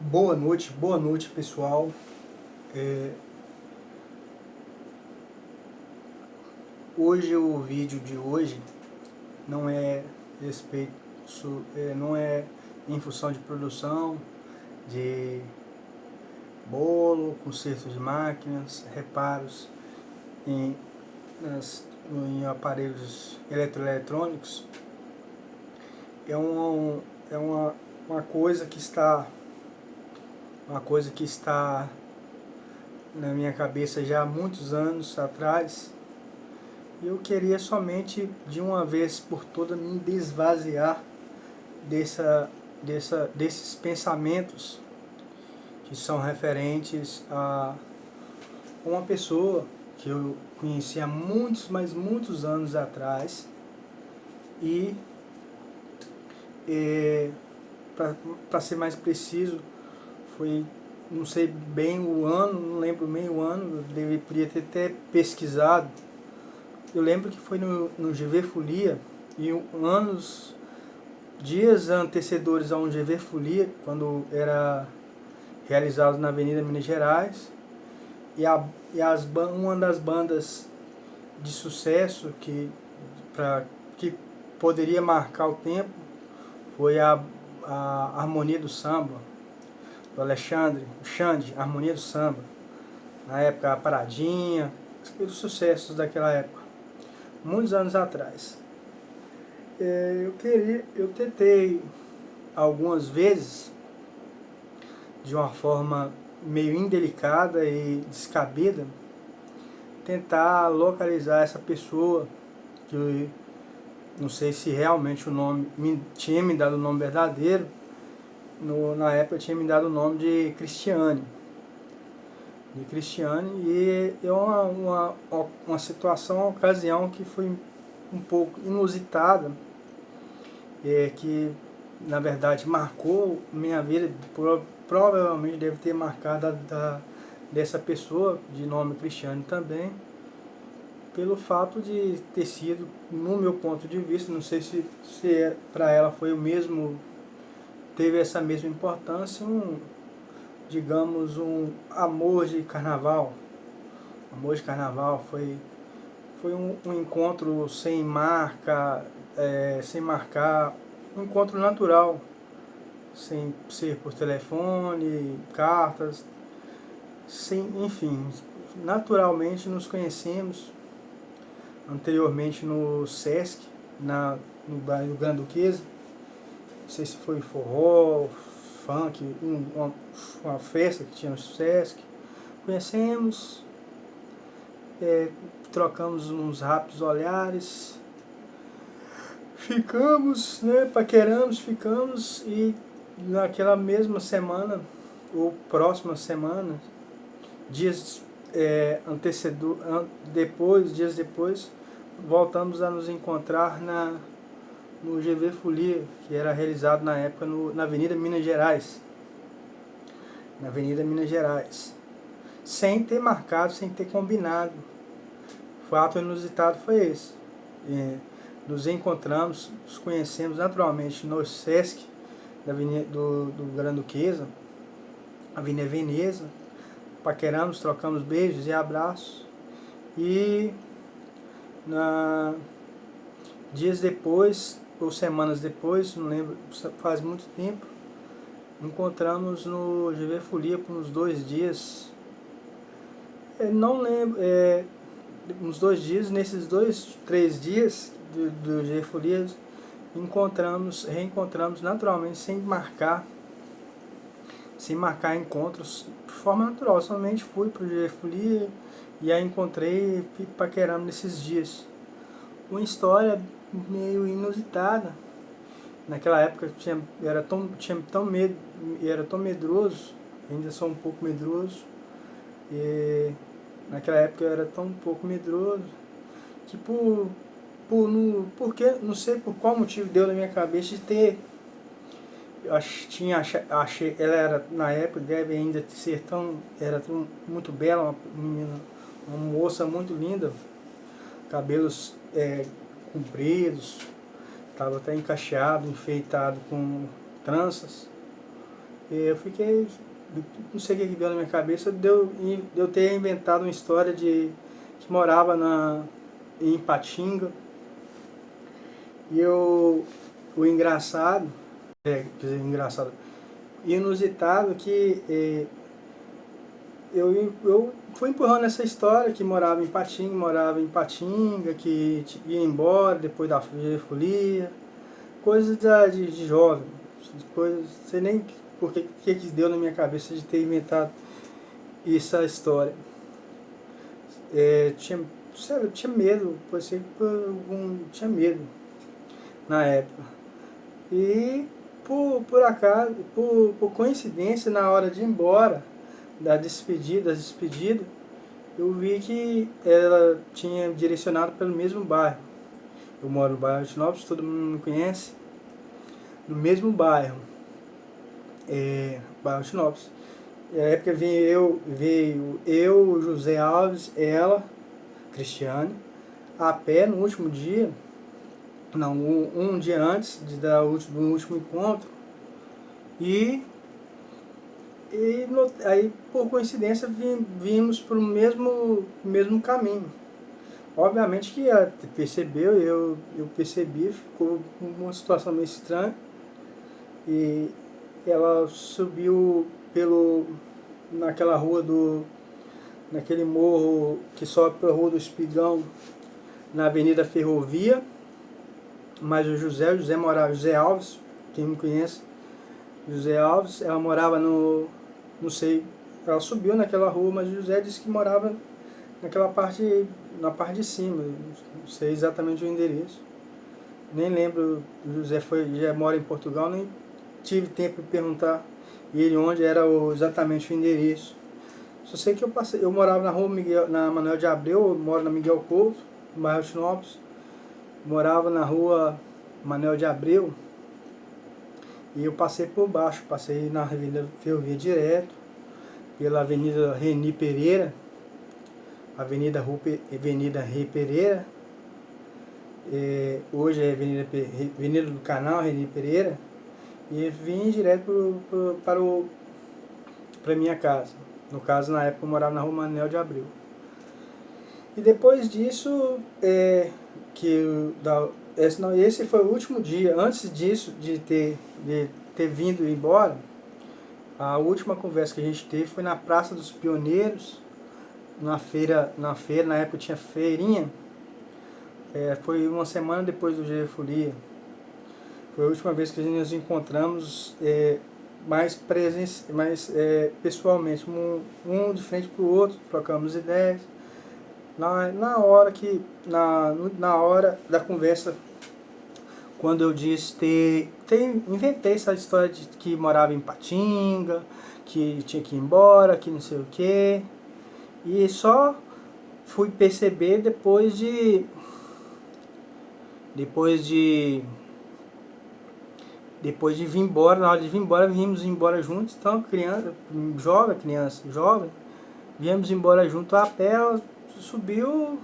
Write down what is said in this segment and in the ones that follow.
Boa noite pessoal. É, Hoje o vídeo de hoje não é respeito, não é em função de produção de bolo, conserto de máquinas, reparos em, em aparelhos eletroeletrônicos. É, é uma coisa que está na minha cabeça já há muitos anos atrás. Eu queria somente, de uma vez por todas, me desvaziar desses pensamentos que são referentes a uma pessoa que eu conheci há muitos, mas muitos anos atrás. E, para ser mais preciso, foi, não sei bem o ano, não lembro bem o ano, eu podia ter até pesquisado. Eu lembro que foi no GV Folia, e dias antecedores a um GV Folia, quando era realizado na Avenida Minas Gerais, uma das bandas de sucesso que poderia marcar o tempo foi a Harmonia do Samba, do Alexandre, o Xande, a Harmonia do Samba. Na época, a Paradinha, os sucessos daquela época, muitos anos atrás. Eu tentei algumas vezes, de uma forma meio indelicada e descabida, tentar localizar essa pessoa, que eu não sei se realmente o nome tinha me dado o nome verdadeiro. Na época tinha me dado o nome de Cristiane. E é uma situação, uma ocasião que foi um pouco inusitada, que na verdade marcou minha vida, provavelmente deve ter marcado dessa pessoa, de nome Cristiane também, pelo fato de ter sido, no meu ponto de vista, não sei se para ela foi o mesmo, teve essa mesma importância, digamos, um amor de carnaval. Amor de carnaval foi um encontro sem marca, sem marcar, um encontro natural, sem ser por telefone, cartas, enfim, naturalmente nos conhecemos anteriormente no Sesc, no bairro Grande Duquesa. Não sei se foi forró, funk, uma festa que tinha no Sesc. Conhecemos, trocamos uns rápidos olhares, ficamos, paqueramos, ficamos, e naquela mesma semana, ou próxima semana, dias dias depois, voltamos a nos encontrar no GV Folia, que era realizado na época na Avenida Minas Gerais. Sem ter marcado, sem ter combinado. O fato inusitado foi esse. Nos encontramos, nos conhecemos naturalmente no Sesc do Grande Duquesa, Avenida Veneza. Paqueramos, trocamos beijos e abraços. E dias depois, ou semanas depois, não lembro, faz muito tempo, encontramos no GV Folia por uns 2 dias. Não lembro, uns 2 dias, nesses 2, 3 dias do GV Folia, reencontramos naturalmente, sem marcar encontros, de forma natural. Somente fui pro GV Folia e a encontrei e paqueramos nesses dias. Uma história meio inusitada. Naquela época era tão medroso, ainda sou um pouco medroso, e naquela época eu era tão um pouco medroso, que porque, não sei por qual motivo deu na minha cabeça de ter, achei, ela era, na época, deve ainda ser muito bela, uma menina, uma moça muito linda, cabelos compridos, estava até encaixado, enfeitado com tranças. Eu fiquei, não sei o que deu na minha cabeça, de eu ter inventado uma história de que morava em Ipatinga. E o engraçado, quer dizer, engraçado, inusitado que eu fui empurrando essa história que morava em Patinga, que ia embora depois da folia, coisas de jovem, coisas, sei nem que deu na minha cabeça de ter inventado essa história. Sério, eu tinha medo, tinha medo na época. E por acaso, por coincidência, na hora de ir embora, das despedidas, eu vi que ela tinha direcionado pelo mesmo bairro. Eu moro no bairro Altinópolis, todo mundo me conhece, no mesmo bairro, bairro Altinópolis. Na época veio eu, José Alves, ela, Cristiane, a pé no último dia, não, um dia antes do último encontro, e aí por coincidência vimos para o mesmo caminho. Obviamente que ela percebeu, eu percebi, ficou uma situação meio estranha, e ela subiu naquela rua naquele morro que sobe pela Rua do Espigão, na Avenida Ferrovia, mas José Alves, quem me conhece, José Alves, ela morava não sei, ela subiu naquela rua, mas o José disse que morava na parte de cima, não sei exatamente o endereço. Nem lembro, o José já mora em Portugal, nem tive tempo de perguntar ele onde era exatamente o endereço. Só sei que eu morava na rua na Manuel de Abreu, eu moro na Miguel Couto, no bairro Altinópolis. Morava na rua Manuel de Abreu, e eu passei por baixo, passei na Avenida Ferrovia direto, pela Avenida Reni Pereira, Avenida Rei Pereira, hoje é Avenida do Canal, Reni Pereira, e vim direto para minha casa. No caso, na época eu morava na rua Manuel de Abreu. E depois disso, esse foi o último dia. Antes disso, de ter vindo embora, a última conversa que a gente teve foi na Praça dos Pioneiros, na feira, na época tinha feirinha, foi uma semana depois do Dia de Folia. Foi a última vez que nos encontramos mais pessoalmente, um de frente para o outro, trocamos ideias. Na hora da conversa, quando eu disse inventei essa história de que morava em Patinga, que tinha que ir embora, que não sei o que, e só fui perceber depois de vir embora. Na hora de vir embora, vimos embora juntos. Então, criança jovem, viemos embora junto a pé. Ela subiu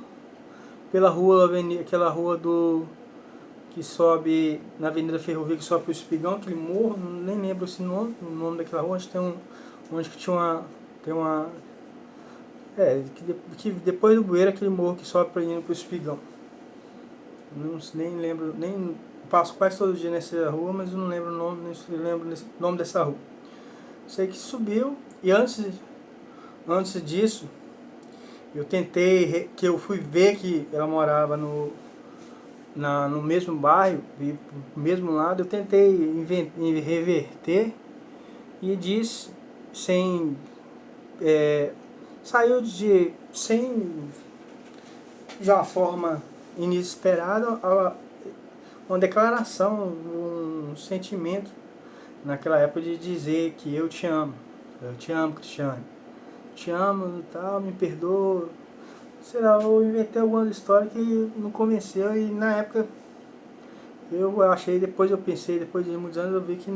pela rua, aquela rua que sobe na Avenida Ferrovia, que sobe para o Espigão, aquele morro, nem lembro o nome daquela rua, onde que tinha que depois do Bueiro, aquele morro que sobe para ir para o Espigão. Nem lembro, nem passo quase todo dia nessa rua, mas eu não lembro o nome dessa rua. Sei que subiu, e antes disso, que eu fui ver que ela morava no mesmo bairro, no mesmo lado. Eu tentei reverter, e disse, saiu sem de uma forma inesperada, uma declaração, um sentimento naquela época de dizer que eu te amo, Cristiane, te amo, tal, me perdoa. Será, eu inventei alguma história que não convenceu, e na época eu achei, depois de muitos anos, eu vi que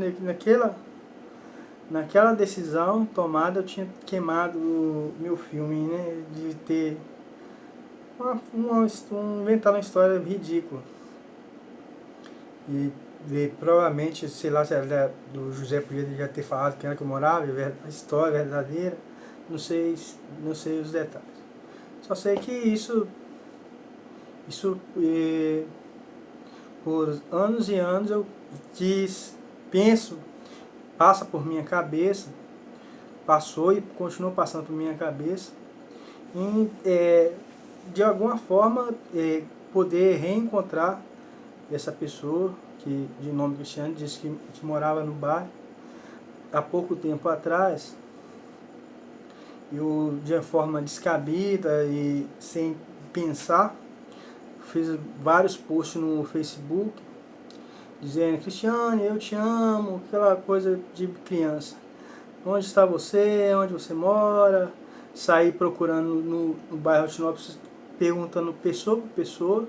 naquela decisão tomada eu tinha queimado o meu filme, né, de ter inventado uma história ridícula. E provavelmente, sei lá, se era do José podia já ter falado quem era que eu morava, a história verdadeira, não sei, não sei os detalhes. Só sei que isso por anos e anos eu penso, passa por minha cabeça, passou e continua passando por minha cabeça, em de alguma forma poder reencontrar essa pessoa que de nome Cristiano disse que morava no bairro há pouco tempo atrás. Eu, de forma descabida e sem pensar, fiz vários posts no Facebook dizendo: Cristiane, eu te amo, aquela coisa de criança. Onde está você? Onde você mora? Saí procurando no bairro Altinópolis, perguntando pessoa por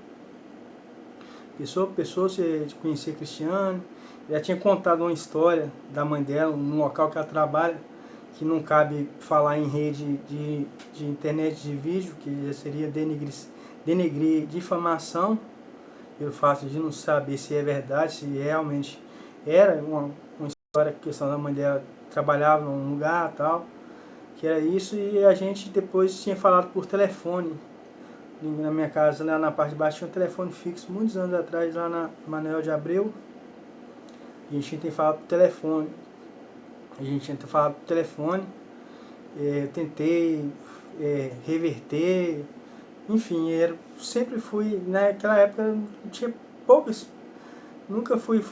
pessoa se conhecia a Cristiane. Já tinha contado uma história da mãe dela, no local que ela trabalha, que não cabe falar em rede de internet de vídeo, que já seria denegrir difamação, pelo fato de não saber se é verdade, se realmente era uma história, questão da mãe dela trabalhava num lugar tal, que era isso, e a gente depois tinha falado por telefone. Na minha casa, lá na parte de baixo, tinha um telefone fixo, muitos anos atrás, lá na Manuel de Abreu. A gente tem falado por telefone. Tentei reverter, enfim, sempre fui, naquela época, não tinha poucas, nunca fui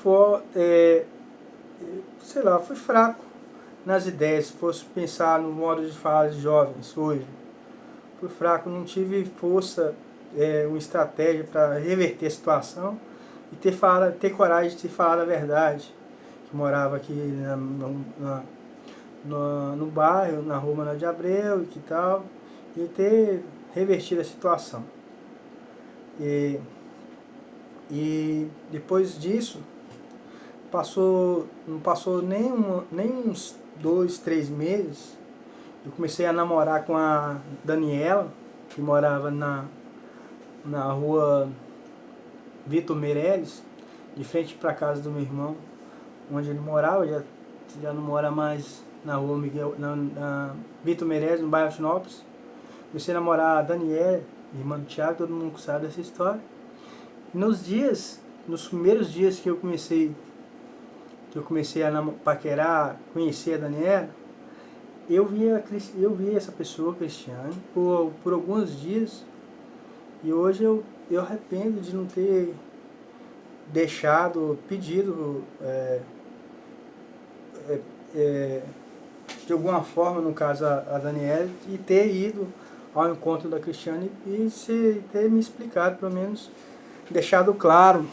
sei lá, fui fraco nas ideias, se fosse pensar no modo de falar de jovens hoje. Fui fraco, não tive força, uma estratégia para reverter a situação e ter coragem de falar a verdade. Que morava aqui no bairro, na rua Manuel de Abreu e que tal, e ter revertido a situação. E depois disso, não passou nem uns 2, 3 meses, eu comecei a namorar com a Daniela, que morava na rua Vitor Meirelles, de frente para a casa do meu irmão, onde ele morava. Já não mora mais na rua na Vitor Meirelles, no bairro Altinópolis. Comecei a namorar a Daniela, irmã do Thiago, todo mundo sabe dessa história. E nos primeiros dias que eu comecei a paquerar, conhecer a Daniela, eu vi essa pessoa, Cristiane, por alguns dias, e hoje eu arrependo de não ter pedido de alguma forma, no caso a Daniela, e ter ido ao encontro da Cristiane e ter me explicado, pelo menos, deixado claro.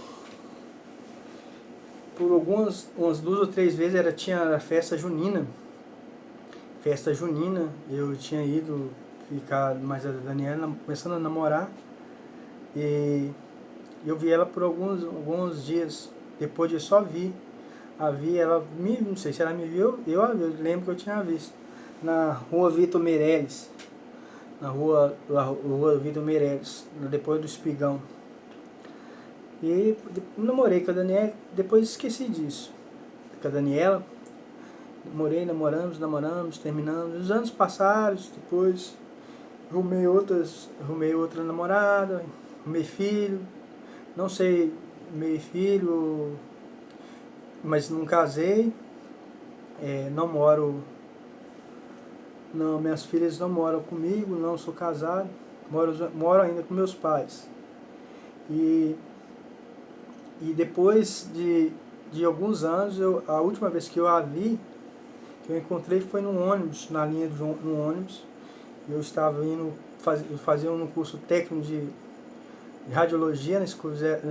Por umas 2 ou 3 vezes tinha a festa junina, eu tinha ido ficar mais a Daniela, começando a namorar, e eu vi ela por alguns dias. Depois de só ela, não sei se ela me viu, eu lembro que eu tinha visto na rua Vitor Meirelles, Vitor Meirelles, depois do Espigão. E namorei com a Daniela, depois esqueci disso. Com a Daniela, namoramos, terminamos. Os anos passaram, depois arrumei outra namorada, arrumei filho, não sei, arrumei filho, mas não casei, não moro, não, minhas filhas não moram comigo, não sou casado, moro ainda com meus pais. E depois de alguns anos, a última vez que eu a vi, que eu encontrei, foi no ônibus, no ônibus. Eu estava indo fazer um curso técnico de radiologia na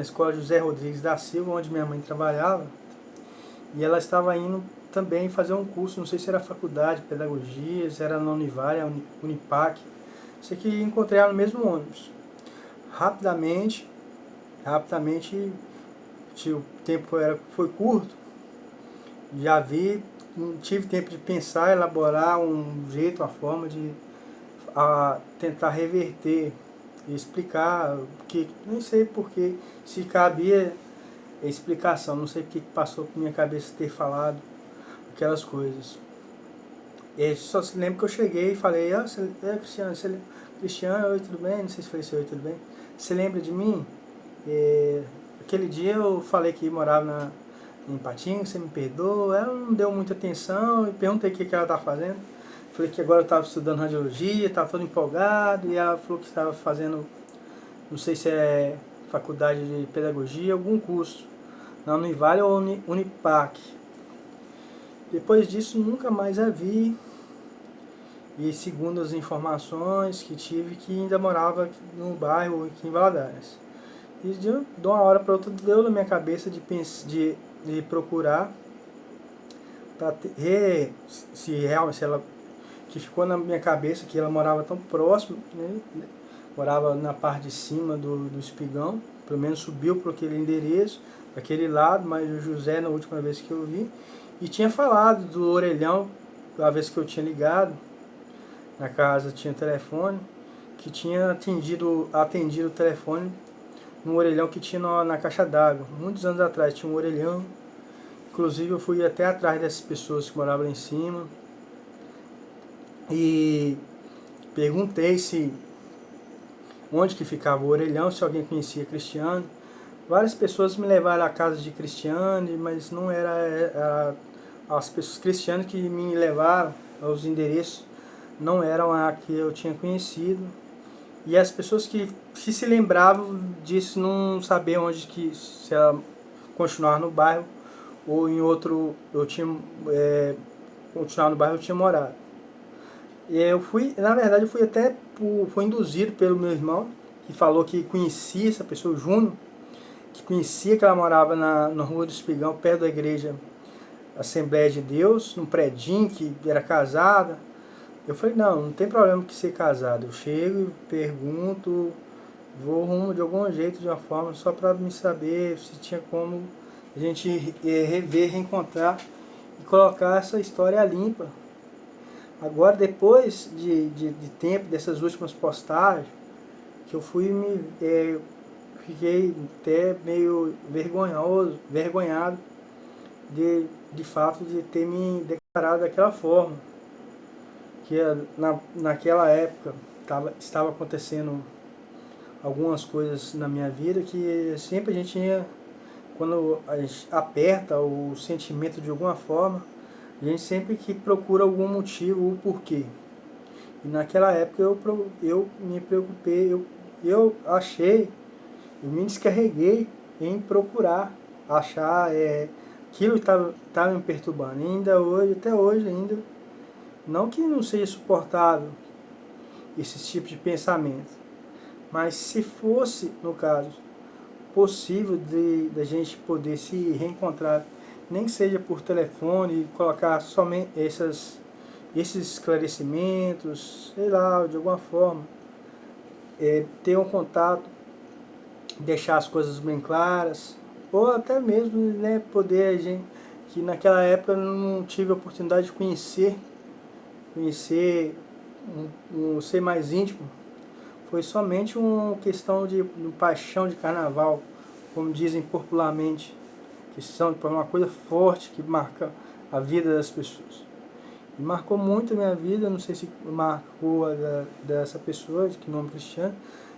escola José Rodrigues da Silva, onde minha mãe trabalhava, e ela estava indo também fazer um curso, não sei se era faculdade de pedagogia, se era na Univale, Unipac. Sei que encontrei ela no mesmo ônibus. Rapidamente, o tempo foi curto, já vi, não tive tempo de pensar, elaborar um jeito, uma forma de tentar reverter e explicar, que nem sei porque, se cabia explicação, não sei porque que passou por minha cabeça ter falado aquelas coisas. E só se lembra que eu cheguei e falei, Cristiano, Cristiano, oi, tudo bem? Não sei se falei oi, tudo bem? Você lembra de mim? Aquele dia eu falei que morava em Patinga, você me perdoa. Ela não deu muita atenção e perguntei o que ela estava fazendo. Falei que agora eu estava estudando radiologia, estava todo empolgado, e ela falou que estava fazendo, não sei se é faculdade de pedagogia, algum curso, na Univale ou Unipac. Depois disso nunca mais a vi, e segundo as informações que tive, que ainda morava no bairro aqui em Valadares. E de uma hora para outra deu na minha cabeça de procurar para se ela, que ficou na minha cabeça que ela morava tão próximo, né? Morava na parte de cima do Espigão, pelo menos subiu para aquele endereço, daquele lado, mas o José, na última vez que eu vi, e tinha falado do orelhão, a vez que eu tinha ligado, na casa tinha telefone, que tinha atendido o telefone no orelhão que tinha na caixa d'água. Muitos anos atrás tinha um orelhão, inclusive eu fui até atrás dessas pessoas que moravam lá em cima, e perguntei onde que ficava o orelhão, se alguém conhecia Cristiano. Várias pessoas me levaram à casa de Cristiano, mas não era as pessoas cristianas que me levaram aos endereços, não eram a que eu tinha conhecido. E as pessoas que se lembravam disso não sabiam onde que, se ela continuar no bairro ou em outro, continuar no bairro eu tinha morado. E eu fui, na verdade, eu fui até fui induzido pelo meu irmão, que falou que conhecia essa pessoa, o Júnior, que conhecia que ela morava na Rua do Espigão, perto da igreja Assembleia de Deus, num predinho, que era casada. Eu falei, não tem problema que ser casado. Eu chego, pergunto, vou rumo de algum jeito, de uma forma, só para me saber se tinha como a gente rever, reencontrar e colocar essa história limpa. Agora, depois de tempo dessas últimas postagens, que eu fiquei até meio vergonhado de fato de ter me declarado daquela forma. Que naquela época estava acontecendo algumas coisas na minha vida que sempre a gente quando a gente aperta o sentimento de alguma forma, a gente sempre que procura algum motivo, o porquê. E naquela época eu me preocupei, eu me descarreguei em procurar, achar aquilo que estava me perturbando. E ainda hoje, até hoje ainda, não que não seja suportável esses tipos de pensamento, mas se fosse, no caso, possível da gente poder se reencontrar, nem que seja por telefone, e colocar somente esses esclarecimentos, sei lá, de alguma forma, ter um contato, deixar as coisas bem claras, ou até mesmo, né, poder a gente, que naquela época eu não tive a oportunidade de conhecer um ser mais íntimo, foi somente uma questão de paixão de carnaval, como dizem popularmente, questão de uma coisa forte que marca a vida das pessoas. E marcou muito a minha vida, não sei se marcou dessa pessoa, de que nome Cristiano,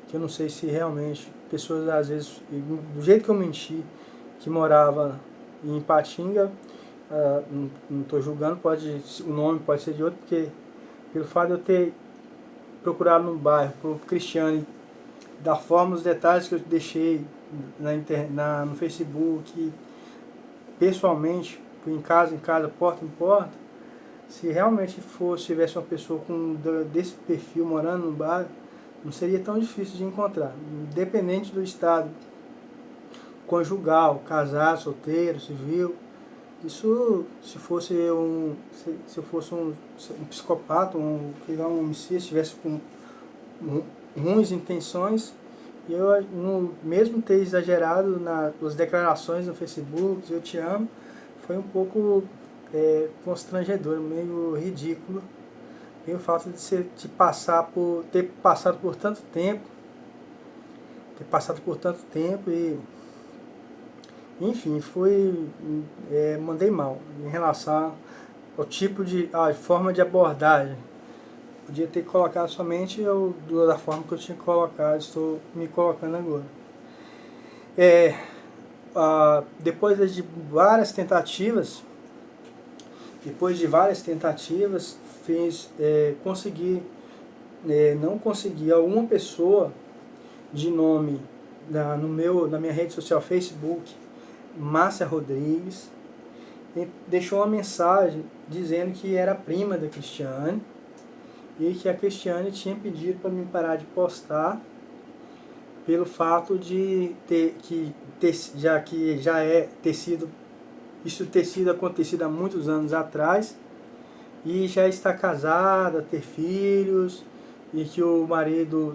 que eu não sei se realmente, pessoas às vezes, do jeito que eu menti, que morava em Ipatinga, não estou julgando, o nome pode ser de outro, porque pelo fato de eu ter procurado no bairro, por Cristiano, da forma, os detalhes que eu deixei no Facebook, pessoalmente, em casa, porta em porta, se realmente tivesse uma pessoa desse perfil morando no bairro, não seria tão difícil de encontrar, independente do estado conjugal, casado, solteiro, civil. Isso, se eu fosse um psicopata, um homicida, estivesse com ruins intenções, e eu, mesmo ter exagerado nas declarações no Facebook, eu te amo, foi um pouco constrangedor, meio ridículo, e o fato de ter passado por tanto tempo, e Enfim, mandei mal em relação ao tipo a forma de abordagem. Podia ter colocado somente da forma que eu tinha colocado, estou me colocando agora. Depois de várias tentativas, não consegui alguma pessoa de nome na minha rede social Facebook, Márcia Rodrigues, deixou uma mensagem dizendo que era prima da Cristiane e que a Cristiane tinha pedido para mim parar de postar pelo fato de isso ter sido acontecido há muitos anos atrás, e já está casada, ter filhos, e que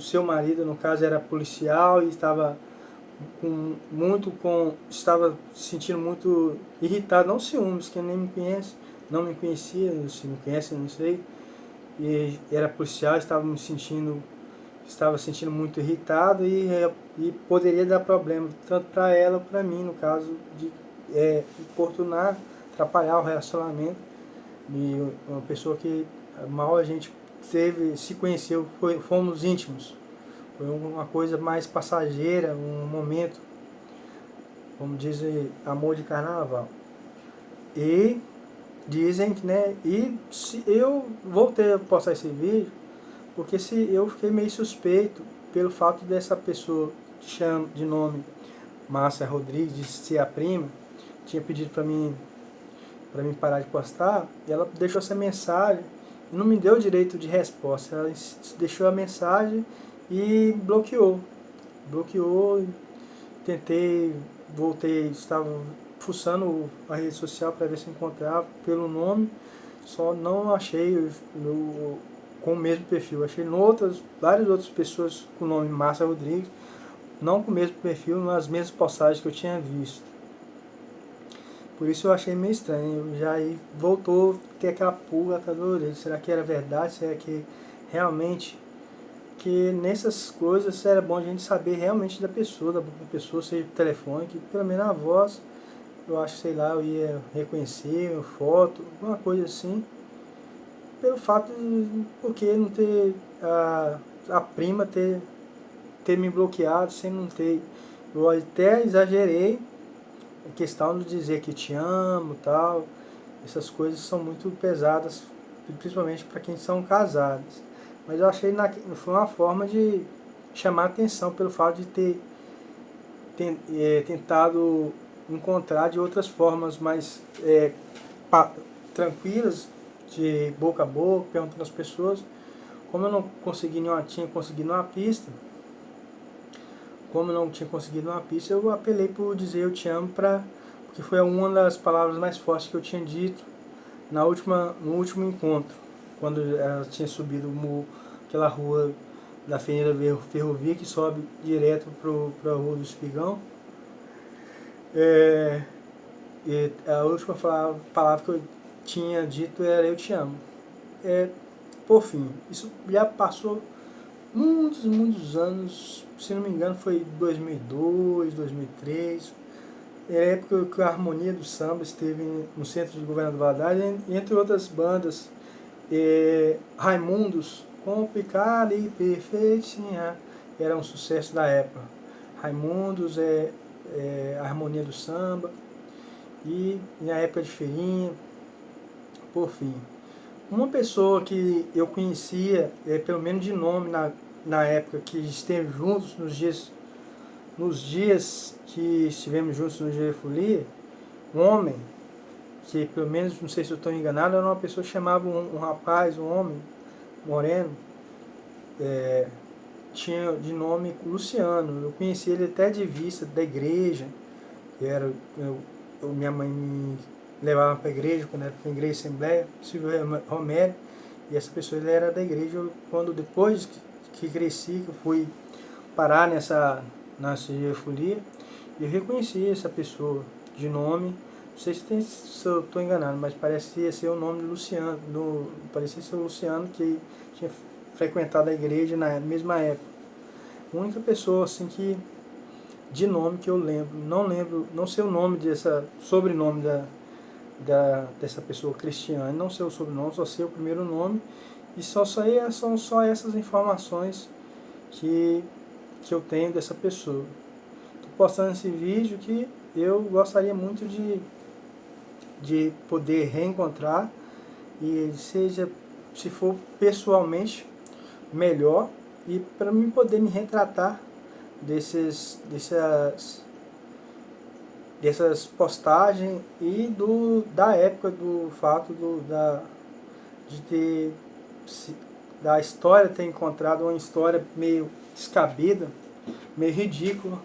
seu marido no caso era policial e estava estava se sentindo muito irritado, não ciúmes, que nem me conhece, não me conhecia, se me conhece, não sei, e era policial, estava sentindo muito irritado e poderia dar problema tanto para ela ou para mim, no caso de importunar, atrapalhar o relacionamento de uma pessoa que mal a gente se conheceu, fomos íntimos. Foi uma coisa mais passageira, um momento, como dizem, amor de carnaval. E dizem que, né, e se eu voltei a postar esse vídeo, porque eu fiquei meio suspeito pelo fato dessa pessoa de nome Márcia Rodrigues, de ser a prima, tinha pedido para mim parar de postar, e ela deixou essa mensagem e não me deu o direito de resposta. Ela deixou a mensagem e bloqueou. Voltei, estava fuçando a rede social para ver se encontrava pelo nome, só não achei com o mesmo perfil. Achei várias outras pessoas com o nome Márcia Rodrigues, não com o mesmo perfil, nas mesmas postagens que eu tinha visto. Por isso eu achei meio estranho. Já aí voltou a ter aquela pulga atrás da orelha. Será que era verdade? Será que realmente... Que nessas coisas era bom a gente saber realmente da pessoa, seja por telefone, que pelo menos a voz, eu acho, sei lá, eu ia reconhecer, uma foto, alguma coisa assim. Pelo fato de, porque não ter a prima ter me bloqueado sem não ter. Eu até exagerei a questão de dizer que te amo e tal. Essas coisas são muito pesadas, principalmente para quem são casados. Mas eu achei que foi uma forma de chamar a atenção pelo fato de ter tentado encontrar de outras formas mais tranquilas, de boca a boca, perguntando às pessoas. Como eu não tinha conseguido uma pista, eu apelei por dizer eu te amo, porque foi uma das palavras mais fortes que eu tinha dito no último encontro, quando ela tinha subido aquela rua da Avenida Ferrovia que sobe direto para a Rua do Espigão. E a última palavra que eu tinha dito era eu te amo. Por fim, isso já passou muitos anos, se não me engano foi 2002, 2003, é a época que a Harmonia do Samba esteve no centro de Governador Valadares, entre outras bandas, Raimundos, Complicada e Perfeitinha, era um sucesso da época. Raimundos, a Harmonia do Samba, e na época de feirinha. Por fim, uma pessoa que eu conhecia, pelo menos de nome na época, que esteve juntos nos dias que estivemos juntos no dia de folia, um homem, que pelo menos, não sei se eu estou enganado, era uma pessoa que chamava um rapaz, um homem, moreno, tinha de nome Luciano. Eu conheci ele até de vista da igreja, que minha mãe me levava para a igreja, quando era para a igreja Assembleia, Silvio Romero, e essa pessoa ele era da igreja. Depois que cresci, que eu fui parar nessa folia, eu reconheci essa pessoa de nome. Não sei se eu estou enganado, mas parecia ser o nome de Luciano, parecia ser o Luciano que tinha frequentado a igreja na mesma época. A única pessoa assim que de nome que eu lembro. Não lembro, não sei o nome sobrenome dessa pessoa Cristiane, não sei o sobrenome, só sei o primeiro nome. E são só essas informações que eu tenho dessa pessoa. Estou postando esse vídeo que eu gostaria muito de poder reencontrar, e seja, se for pessoalmente, melhor, e para mim poder me retratar dessas postagens e da época, do fato de ter, da história ter encontrado uma história meio descabida, meio ridícula.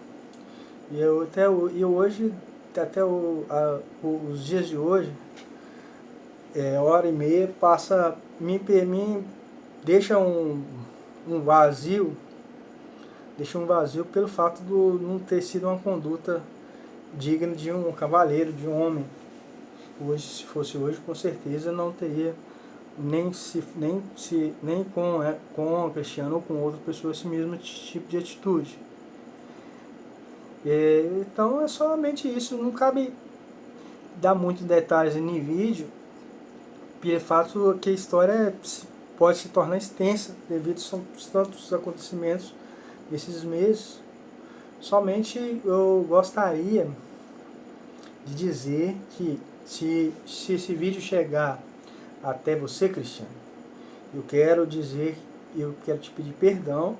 E hoje, até os dias de hoje, hora e meia, me deixa um vazio, pelo fato de não ter sido uma conduta digna de um cavaleiro, de um homem. Hoje, se fosse hoje, com certeza não teria nem com o Cristiano ou com outra pessoa esse mesmo tipo de atitude. Então é somente isso, não cabe dar muitos detalhes em vídeo, pelo fato que a história pode se tornar extensa devido a tantos acontecimentos desses meses. Somente eu gostaria de dizer que se esse vídeo chegar até você, Cristiano, eu quero te pedir perdão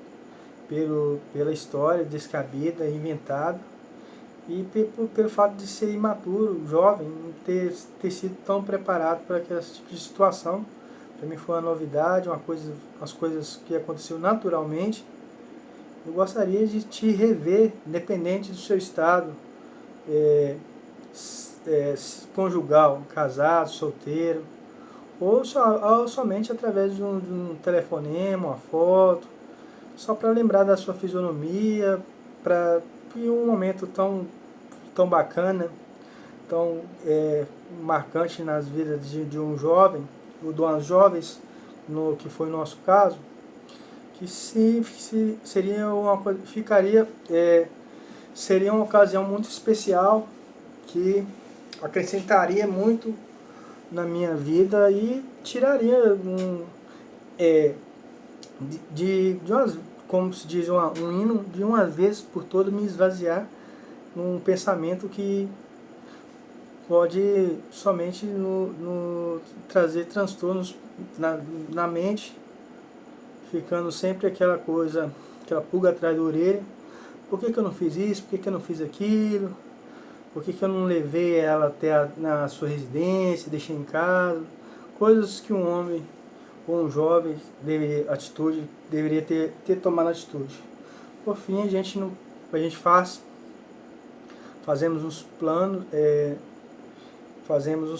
pela história descabida, inventada, e pelo fato de ser imaturo, jovem, não ter sido tão preparado para aquele tipo de situação. Para mim foi uma novidade, umas coisas que aconteceu naturalmente. Eu gostaria de te rever, independente do seu estado conjugal, casado, solteiro, ou somente através de um telefonema, uma foto, só para lembrar da sua fisionomia, para um momento tão bacana, tão marcante nas vidas de um jovem, ou de umas jovens, que foi o nosso caso, que seria uma ocasião muito especial, que acrescentaria muito na minha vida e tiraria como se diz, um hino, de uma vez por todas me esvaziar num pensamento que pode somente trazer transtornos na mente, ficando sempre aquela pulga atrás da orelha. Por que eu não fiz isso? Por que eu não fiz aquilo? Por que eu não levei ela até na sua residência, deixei em casa? Coisas que um homem ou um jovem deveria ter tomado atitude. Por fim, a gente fazemos os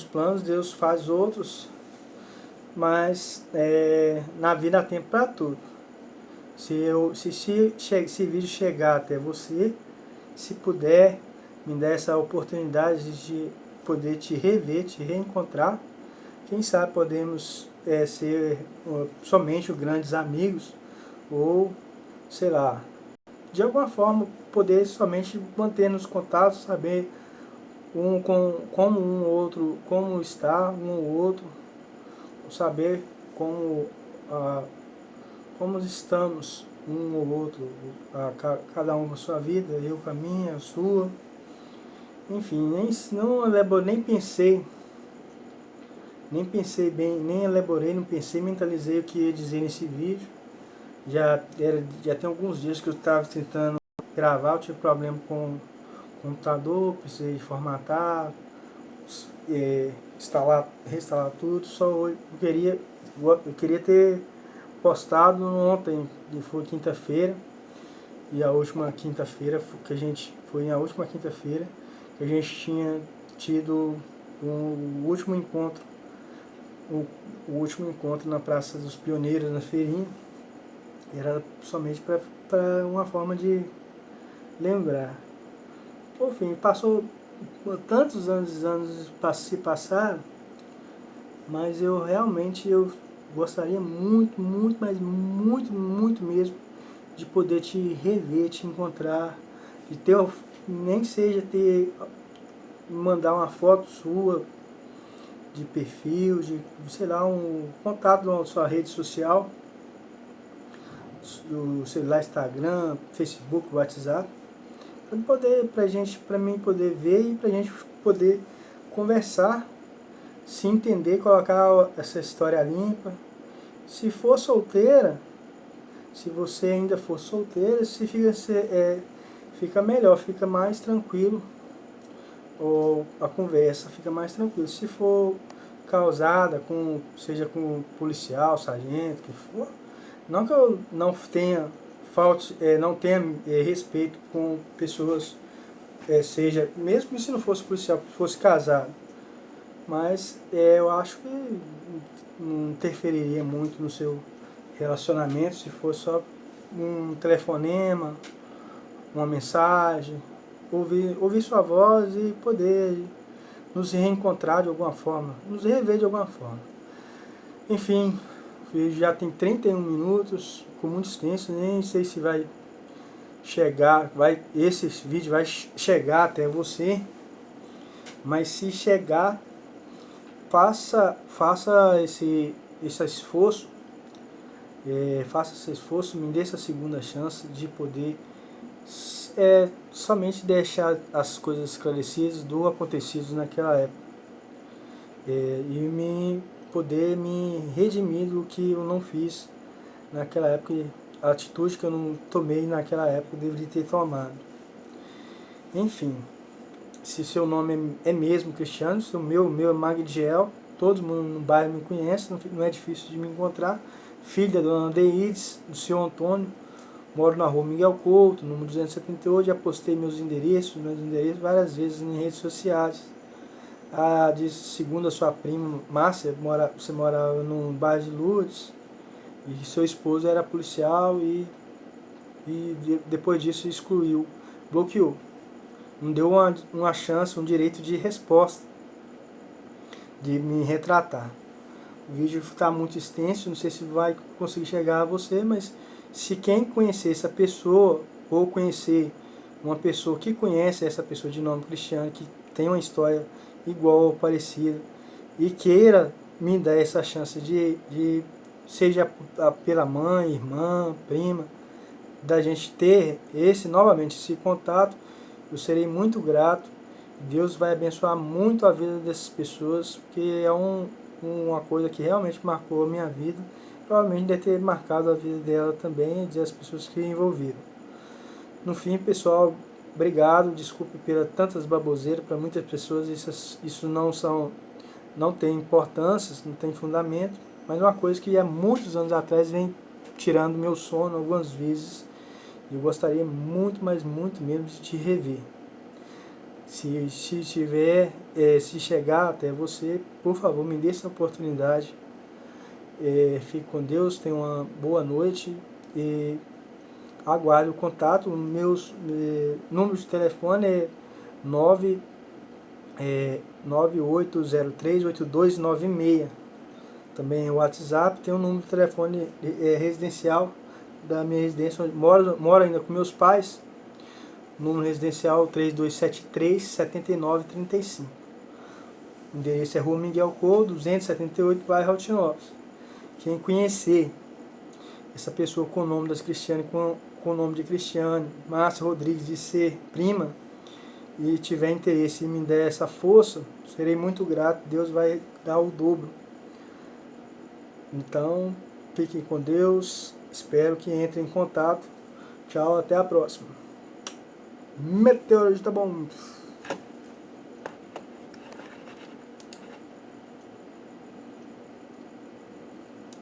planos, Deus faz outros, mas na vida há tempo para tudo. Se esse vídeo chegar até você, se puder, me dá essa oportunidade de poder te rever, te reencontrar. Quem sabe podemos ser somente grandes amigos, ou, sei lá, de alguma forma poder somente manter nos contatos, saber como está um ou outro, saber como estamos um ou outro, cada um com a sua vida, eu com a minha, a sua. Enfim, nem pensei bem, nem elaborei, não pensei, mentalizei o que ia dizer nesse vídeo. Já tem alguns dias que eu estava tentando gravar, eu tive problema com o computador, precisei formatar, reinstalar tudo. Só hoje eu queria ter postado ontem, que foi quinta-feira, e a última quinta-feira que a gente tinha tido o último encontro na Praça dos Pioneiros, na feirinha. Era somente para uma forma de lembrar. Por fim, passou tantos anos se passaram, mas eu realmente gostaria muito, muito, mas muito, muito mesmo, de poder te rever, te encontrar, de ter, nem seja ter, mandar uma foto sua de perfil, de, sei lá, um contato na sua rede social, do celular, Instagram, Facebook, WhatsApp, para mim poder ver e pra gente poder conversar, se entender, colocar essa história limpa. Se for solteira, se você ainda for solteira, fica melhor, fica mais tranquilo, ou a conversa fica mais tranquila. Se for causada, seja com policial, sargento, que for, não que eu não tenha, não tenha respeito com pessoas, seja, mesmo se não fosse policial, fosse casado, mas eu acho que não interferiria muito no seu relacionamento se for só um telefonema, uma mensagem, ouvir sua voz e poder nos reencontrar de alguma forma, nos rever de alguma forma. Enfim, o vídeo já tem 31 minutos, ficou muito extenso, nem sei se vai chegar, esse vídeo vai chegar até você, mas se chegar, faça esse esforço, me dê essa segunda chance de poder somente deixar as coisas esclarecidas do acontecido naquela época, e poder me redimir do que eu não fiz naquela época, a atitude que eu não tomei naquela época eu deveria ter tomado. Enfim, se seu nome é mesmo Cristiano, se o meu é Magdiel, todo mundo no bairro me conhece, não é difícil de me encontrar. Filho da dona Deides, do seu Antônio, moro na rua Miguel Couto, número 278, já postei meus endereços várias vezes em redes sociais. Segundo a sua prima Márcia, você morava no bairro de Lourdes, e seu esposo era policial e depois disso excluiu, bloqueou. Não deu uma chance, um direito de resposta, de me retratar. O vídeo está muito extenso, não sei se vai conseguir chegar a você, mas se quem conhecer essa pessoa, ou conhecer uma pessoa que conhece essa pessoa de nome Cristiano, que tem uma história igual ou parecida, e queira me dar essa chance seja pela mãe, irmã, prima, da gente ter novamente esse contato, eu serei muito grato. Deus vai abençoar muito a vida dessas pessoas, porque é uma coisa que realmente marcou a minha vida, provavelmente deve ter marcado a vida dela também e das pessoas que envolveram. No fim, pessoal, obrigado, desculpe pela tantas baboseiras, para muitas pessoas isso não tem importância, não tem fundamento, mas é uma coisa que há muitos anos atrás vem tirando meu sono algumas vezes, e eu gostaria muito, mas muito mesmo de te rever. Se chegar até você, por favor, me dê essa oportunidade. Fique com Deus, tenha uma boa noite e aguarde o contato. Meus números de telefone é 98038296. Também o WhatsApp, tem um número de telefone residencial da minha residência, onde moro ainda com meus pais. Número residencial 3273-7935. O endereço é Rua Miguel Couto, 278, bairro Altinópolis. Quem conhecer essa pessoa com o nome das Cristiane, com o nome de Cristiane, Márcia Rodrigues, de ser prima, e tiver interesse em me dar essa força, serei muito grato. Deus vai dar o dobro. Então, fiquem com Deus. Espero que entrem em contato. Tchau, até a próxima. Meteoro, tá bom?